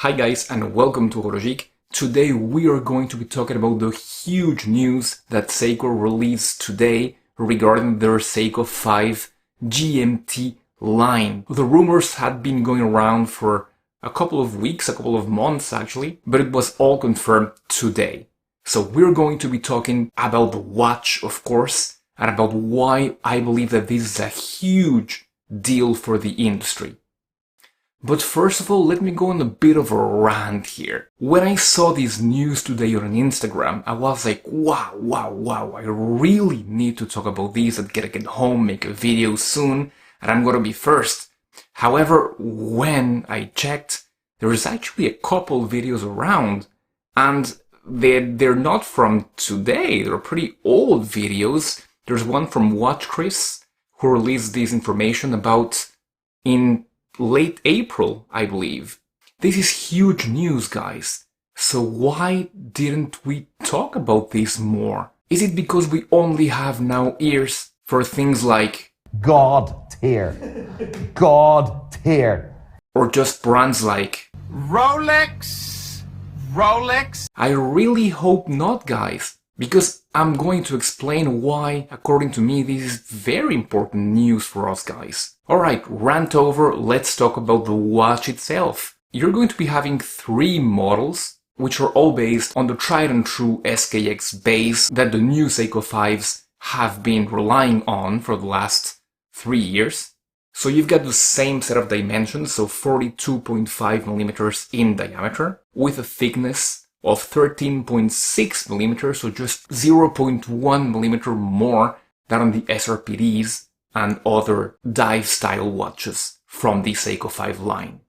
Hi guys and welcome to Horologique. Today we are going to be talking about the huge news that Seiko released today regarding their Seiko 5 GMT line. The rumors had been going around for a couple of weeks, a couple of months actually, but it was all confirmed today. So we're going to be talking about the watch, of course, and about why I believe that this is a huge deal for the industry. But first of all, let me go on a bit of a rant here. When I saw this news today on Instagram, I was like, wow, I really need to talk about this. I'm gonna get home, make a video soon, and I'm gonna be first. However, when I checked, there is actually a couple videos around, and they're not from today. They're pretty old videos. There's one from Watch Chris, who released this information about in late April, I believe. This is huge news, guys. So why didn't we talk about this more? Is it because we only have now ears for things like God tier, God tier, or just brands like Rolex? I really hope not, guys, because I'm going to explain why, according to me, this is very important news for us guys. Alright, rant over, let's talk about the watch itself. You're going to be having 3 models, which are all based on the tried and true SKX base that the new Seiko 5s have been relying on for the last 3 years. So you've got the same set of dimensions, so 42.5mm in diameter, with a thickness of 13.6mm, so just 0.1mm more than on the SRPDs and other dive-style watches from the Seiko 5 line.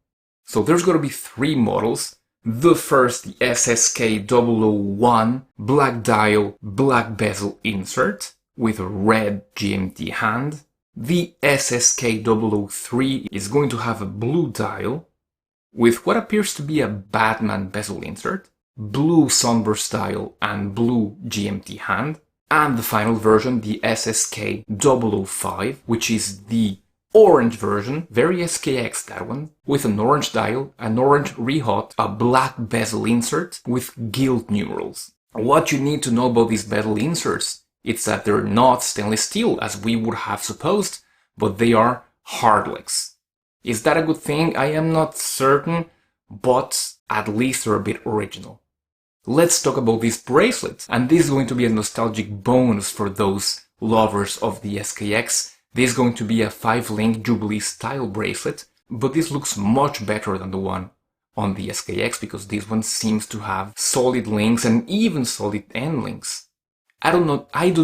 So there's going to be 3 models. The first, the SSK001 black dial, black bezel insert with a red GMT hand. The SSK003 is going to have a blue dial with what appears to be a Batman bezel insert, blue sunburst dial and blue GMT hand. And the final version, the SSK005, which is the orange version, very SKX that one, with an orange dial, an orange rehot, a black bezel insert with gilt numerals. What you need to know about these bezel inserts, it's that they're not stainless steel as we would have supposed, but they are hardlex. Is that a good thing? I am not certain, but at least they're a bit original. Let's talk about this bracelet, and this is going to be a nostalgic bonus for those lovers of the SKX. This is going to be a 5-link Jubilee style bracelet, but this looks much better than the one on the SKX because this one seems to have solid links and even solid end links. I do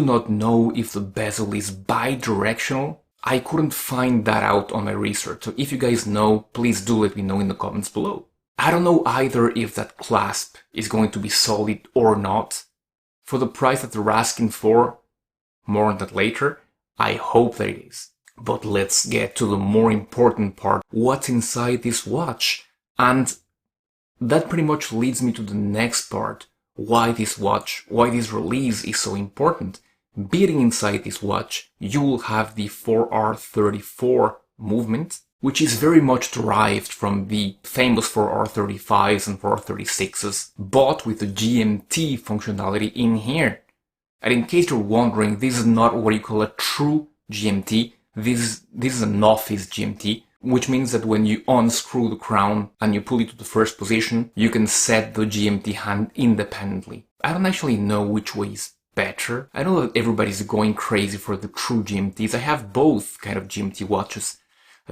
not know if the bezel is bi-directional. I couldn't find that out on my research, so if you guys know, please do let me know in the comments below. I don't know either if that clasp is going to be solid or not. For the price that they're asking for, more on that later, I hope that it is. But let's get to the more important part, what's inside this watch. And that pretty much leads me to the next part, why this watch, why this release is so important. Beating inside this watch, you will have the 4R34 movement, which is very much derived from the famous 4R35s and 4R36s, but with the GMT functionality in here. And in case you're wondering, this is not what you call a true GMT, this is an office GMT, which means that when you unscrew the crown and you pull it to the first position, you can set the GMT hand independently. I don't actually know which way is better. I know that everybody's going crazy for the true GMTs. I have both kind of GMT watches.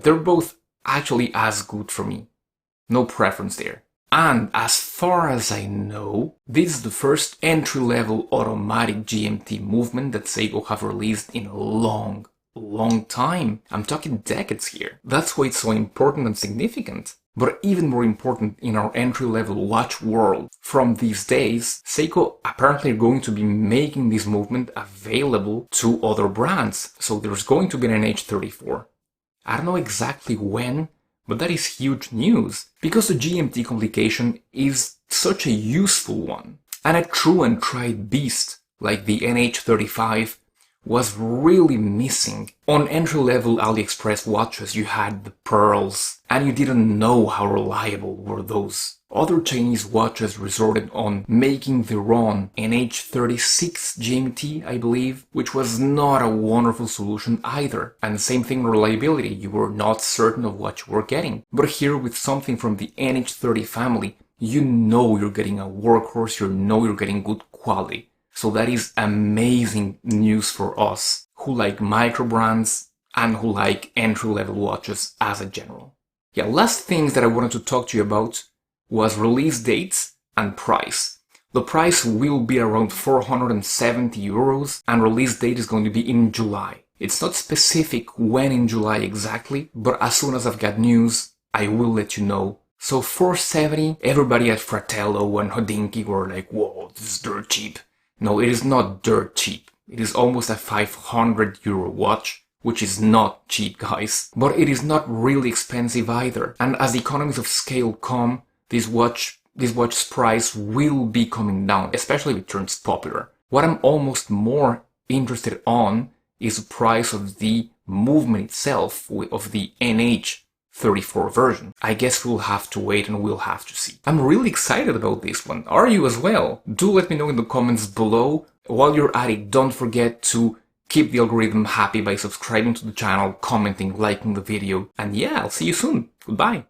They're both actually as good for me. No preference there. And as far as I know, this is the first entry-level automatic GMT movement that Seiko have released in a long time. I'm talking decades here. That's why it's so important and significant. But even more important in our entry-level watch world, from these days, Seiko apparently are going to be making this movement available to other brands. So there's going to be an NH34. I don't know exactly when, but that is huge news, because the GMT complication is such a useful one. And a true and tried beast, like the NH35, was really missing. On entry-level AliExpress watches you had the pearls, and you didn't know how reliable were those other Chinese watches resorted on making their own NH36 GMT, I believe, which was not a wonderful solution either. And same thing reliability, you were not certain of what you were getting. But here with something from the NH30 family, you know you're getting a workhorse, you know you're getting good quality. So that is amazing news for us who like micro brands and who like entry-level watches as a general. Yeah, last things that I wanted to talk to you about was release dates and price. The price will be around 470 euros and release date is going to be in July. It's not specific when in July exactly, but as soon as I've got news, I will let you know. So 470, everybody at Fratello and Hodinkee were like, whoa, this is dirt cheap. No, it is not dirt cheap. It is almost a 500 euro watch, which is not cheap, guys. But it is not really expensive either. And as the economies of scale come, this watch's price will be coming down, especially if it turns popular. What I'm almost more interested on is the price of the movement itself, of the NH34 version. I guess we'll have to wait and we'll have to see. I'm really excited about this one. Are you as well? Do let me know in the comments below. While you're at it, don't forget to keep the algorithm happy by subscribing to the channel, commenting, liking the video. And yeah, I'll see you soon. Goodbye.